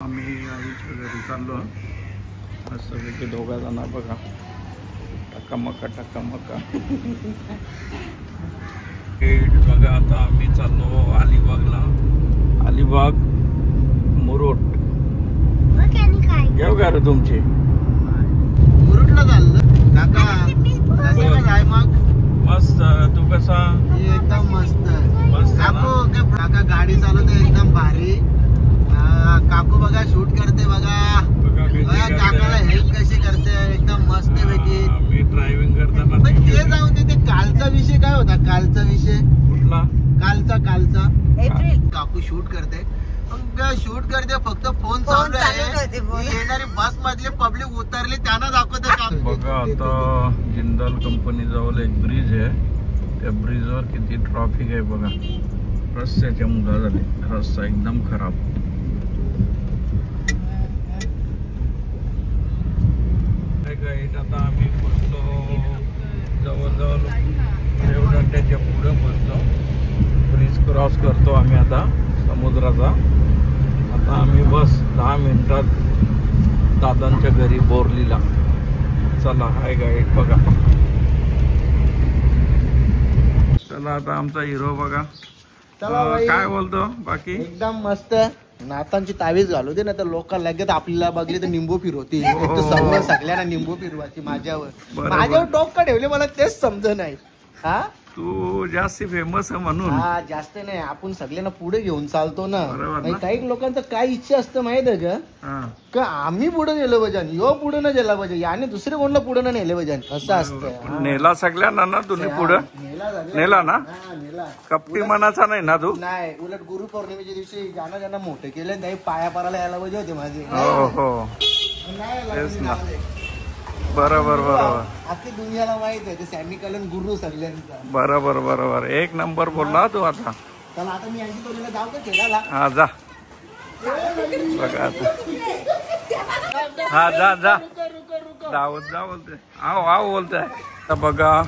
आम्ही आईच्या घरी चाललो. मस्तपैकी दोघा जण बघा, टकामका टकामका. बघा आता आम्ही चाललो अलिबागला. अलिबाग मुरुड. घेऊ का रे तुमची? मुरुडला चाललं काका. मग मस्त. तू कसा? एकदम मस्त मस्त. काका गाडी चालवते एकदम भारी. काकू बघा शूट करते बघा. काकाला हेल्प कशी करते एकदम मस्त पैकी. मी ड्रायव्हिंग करताना ते जाऊन ते कालचा विषय काय होता? कालचा विषय कुठला? कालचा काकू शूट करते. शूट करते फक्त फोन चालू आहे. येणारी बस मधली पब्लिक उतरली त्यांना दाखवते काम. बघा आता जिंदाल कंपनी जवळ एक ब्रिज आहे. त्या ब्रिजवर किती ट्रॅफिक आहे बघा. रस्त्याच्या मुला झाले. रस्ता एकदम खराब. आता आम्ही पोचलो जवळजवळ देवदंड्याच्या पुढे पोचलो. ब्रिज क्रॉस करतो आम्ही आता समुद्राचा. आता आम्ही बस 10 मिनिटात दादांच्या घरी बोरलीला. चला हाय गाईड बघा. चला आता आमचा हिरो बघा. काय बोलतो बाकी? एकदम मस्त. नातांची तावीज घालू दे ना तर लोक लगेच आपल्याला बघले तर निंबू फिरवतील. सगळ्यांना निंबू फिरवायची माझ्यावर टोक का ठेवले मला तेच समज नाही. हा तू जास्त फेमस आहे म्हणून. हा जास्त नाही, आपण सगळ्यांना पुढे घेऊन चालतो ना. काही लोकांचं काय इच्छा असतं माहित आहे का आम्ही पुढे गेलो पाहिजे, यो पुढे न गेला पाहिजे, याने दुसरे कोणला पुढे न नेले पाहिजे असं असतं. नेला सगळ्यांना ना तुम्ही पुढे नेला ना. कपटी मनाचा नाही ना तू. नाही, उलट गुरुपौर्णिमेच्या दिवशी ज्यांना मोठे केले त्याही पाया पारायला यायला पाहिजे होते माझे. हो तेच ना. बरोबर अख्खी दुनियाला माहित आहे ते सॅमी कलन गुरु सगळ्यांचा. बरोबर एक नंबर बोलला तू. आता चला आता मी यांची तोडीला जाऊ का खेळायला? हा जा बघा आता. हा जा धावत जा बोलते. आव बोलताय. आता बघा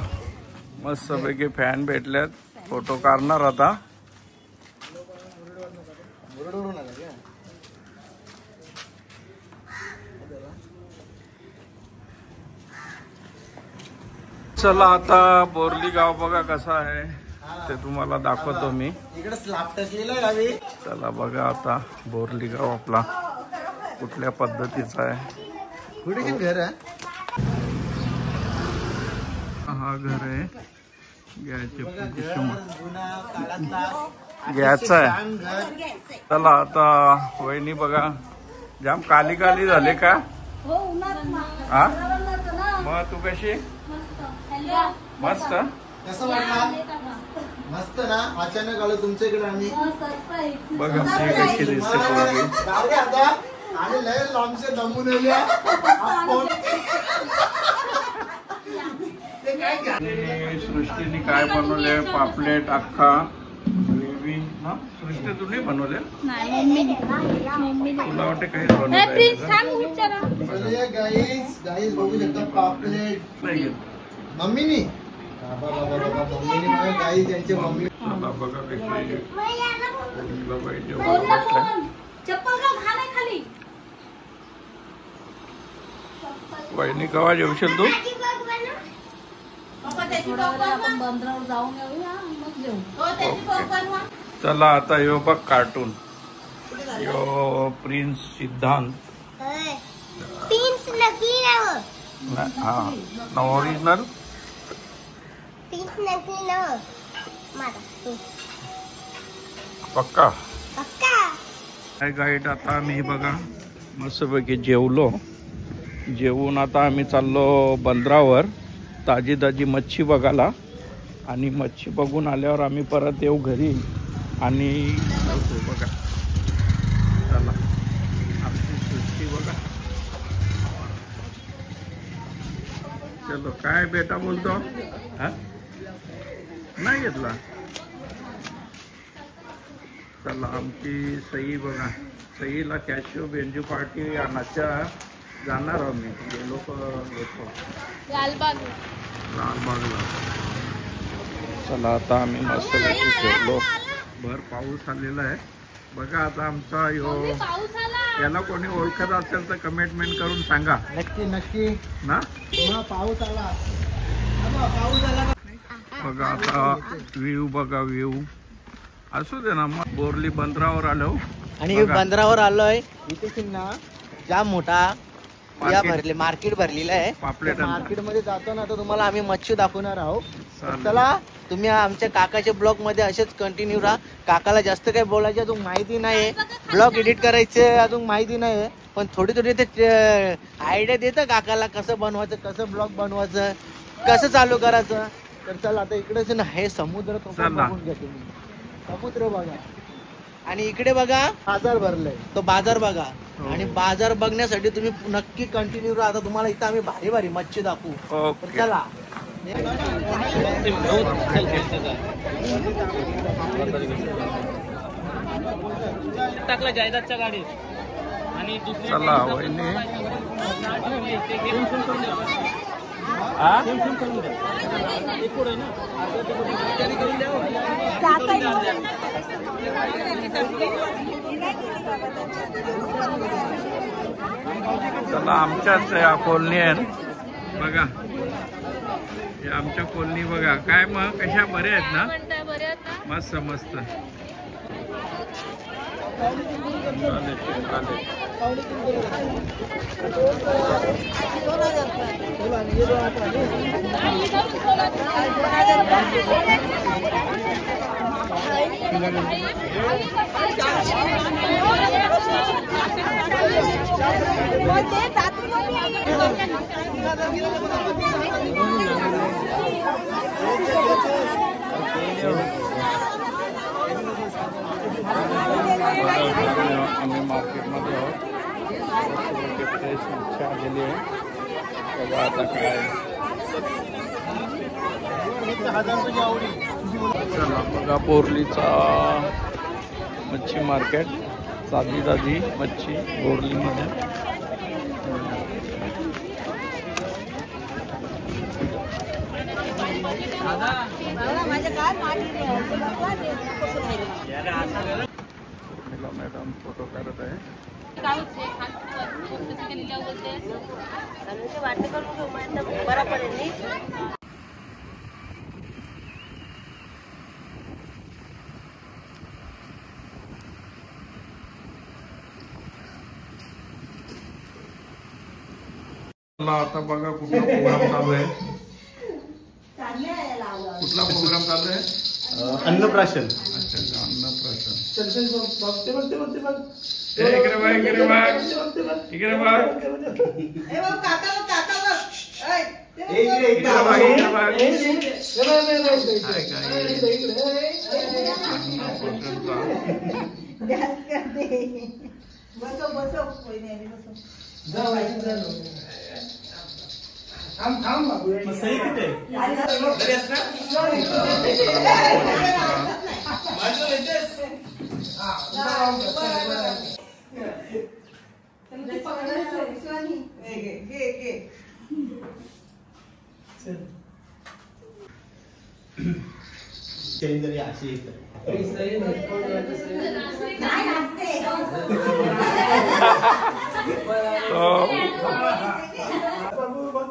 मस्त पैकी फॅन भेटल्यात. फोटो काढणार आता. चला आता बोरली गाव बघा कसं आहे ते तुम्हाला दाखवतो मी. इकडे स्लॅब टाकलेला आहे. चला बघा आता बोरली गाव आपला कुठल्या पद्धतीचा आहे. कुठे घर आहे? हा घर आहे. घ्यायचं आहे. चला आता वहिनी बघा जाम काली झाले का? हा मग तू कशी? मस्त. कसं वाटलं? मस्त ना. अचानक आलो तुमच्या इकडे आम्ही. बघा कशी दिसते पोरगी. आणि लय लांबचे दमून सृष्टीने काय बनवले? पापलेट अख्खा ग्रेव्ही ना. सृष्टी तू नाही बनवले? तुला वाटते काही गाईज बघू शकता पापलेट मम्मीनी. मम्मीनी गाईज त्यांची मम्मी. बघा वहिनी कवा जेवशील तू? चला आता यो बघ कार्टून. यो प्रिन्स सिद्धांत. हा ओरिजिनल. पक्का काय गाईड. आता आम्ही बघा मस्तपैकी जेवलो. जेवून आता आम्ही चाललो बंदरावर ताजी मच्छी बघायला. आणि मच्छी बघून आल्यावर आम्ही परत येऊ घरी आणि बघा. चला आमची सृष्टी बघा. चलो काय बेटा बोलतो? हा नाही घेतला. चला आमची सई बघा. सईला कॅशिओ बेंजू पार्टी आणायच्या जाणार आम्ही. गेलो घेतो लालबागला. चला आता आम्ही मस्त फिरलो. भर पाऊस आलेला आहे बघा. आता आमचा यो याला कोणी ओळखत असेल तर कमेंटमेंट करून सांगा. नक्की नक्की ना. पाऊस आला बघा आता व्ह्यू बघा व्ह्यू. असू दे ना. मग बोरली बंदरावर आलो आणि बंदरावर आलोय. इथे ना जाम मोठा भरले मार्केट भरलेलं आहे. मार्केट मध्ये जातो ना तर तुम्हाला आम्ही मच्छी दाखवणार आहोत. चला तुम्ही आमच्या काकाच्या ब्लॉग मध्ये असेच कंटिन्यू राहा. काकाला जास्त काही बोलायचं अजून माहिती नाही. ब्लॉग एडिट करायचे अजून माहिती नाही. पण थोडी थोडी ते आयडिया देतं काकाला कसं बनवायचं, कसं ब्लॉग बनवायचं, कसं चालू करायचं. तर चला आता इकडेच ना हे समुद्र बघून घ्या तुम्ही. समुद्र बघा आणि इकडे बघा बाजार भरलाय. तो बाजार बघा. आणि बाजार बघण्यासाठी तुम्ही नक्की कंटिन्यू राहा. आता तुम्हाला इथं आम्ही भारी भारी मच्छी दाखवू. तर चला. टाकला जायदादच्या गाडीत आणि चला चला आमच्याच या कॉलनी आहे बघा. हे आमच्या कॉलनी बघा. काय मग कशा बऱ्या आहेत ना. मस्त मस्त. आम्ही मार्केटमध्ये आहोत. फ्रेश मच्छी आलेली आहे. बघा आता काय. चला बघा बोरलीचा मच्छी मार्केट. ताजी ताजी मच्छी बोरलीमध्ये. मॅडम फोटो काढत आहे. आता बघा कुठला प्रोग्राम चालू आहे. कुठला प्रोग्राम चालू आहे. अन्नप्राशन. अच्छा अन्नप्राशन. इकडे बघ इकडे बघ इकडे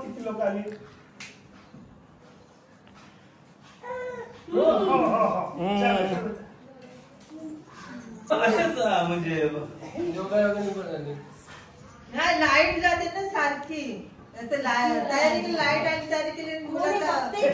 किती लोक आली. म्हणजे लाईट जाते ना सारखी. तयारी केली लाईट आणि तयारी केली बघते.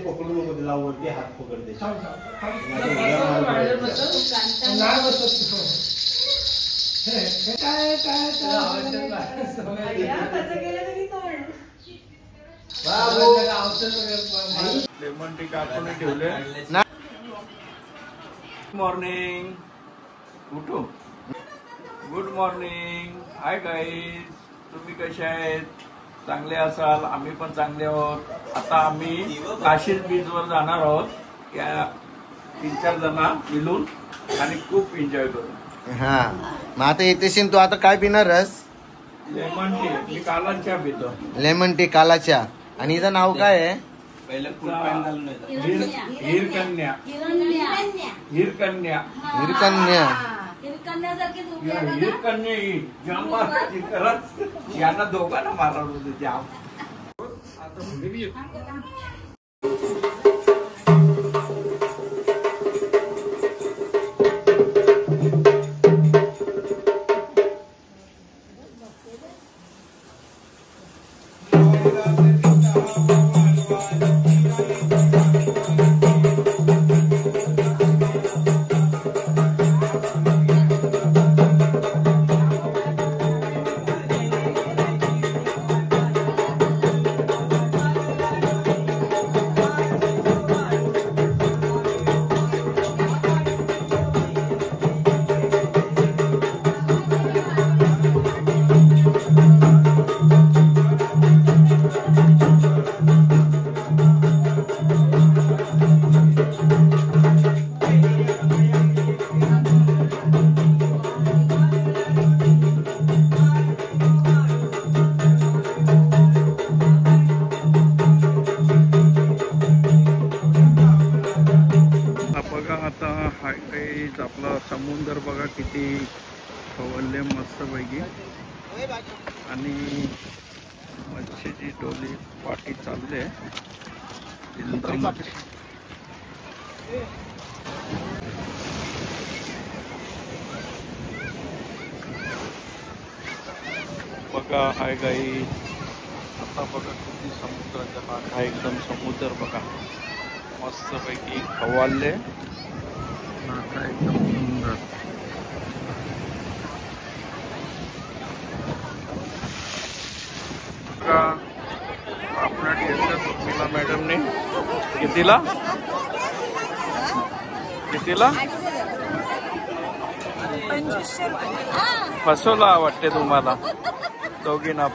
पकडू नको त्याला वरती हात पकडते. लेमन टी कापून ठेवले. मॉर्निंग. उठू. Good morning. हाय गाईज, तुम्ही कसे आहेत? चांगले असाल, आम्ही पण चांगले आहोत. आता आम्ही काशीद बीचवर जाणार आहोत या 3-4 जण मिळून आणि खूप एन्जॉय करू. हा मग आता येतेशील तू आता काय पिणार रस? Lemon tea. मी काला चहा पितो. लेमन टी काला चहा. आणि हिचं नाव काय आहे? हिरकन्या. हिरकन्या. हिरकन्या. हिरकन्या ही जाम मारायची खरंच. यांना दोघांना मारत होते जाम. आपला समुद्र बघा किती खवळले मस्त पैकी. आणि मच्छीची डोली पाठी चालले. बघा हाय गाई. आता बघा किती समुद्राच्या लाट हा एकदम समुद्र बघा मस्त पैकी खवळले. आता एकदम सुंदर. पापलेट घेतलं उर्मिला मॅडमने. कितीला? कितीला? फसवला वाटते तुम्हाला दोघींना.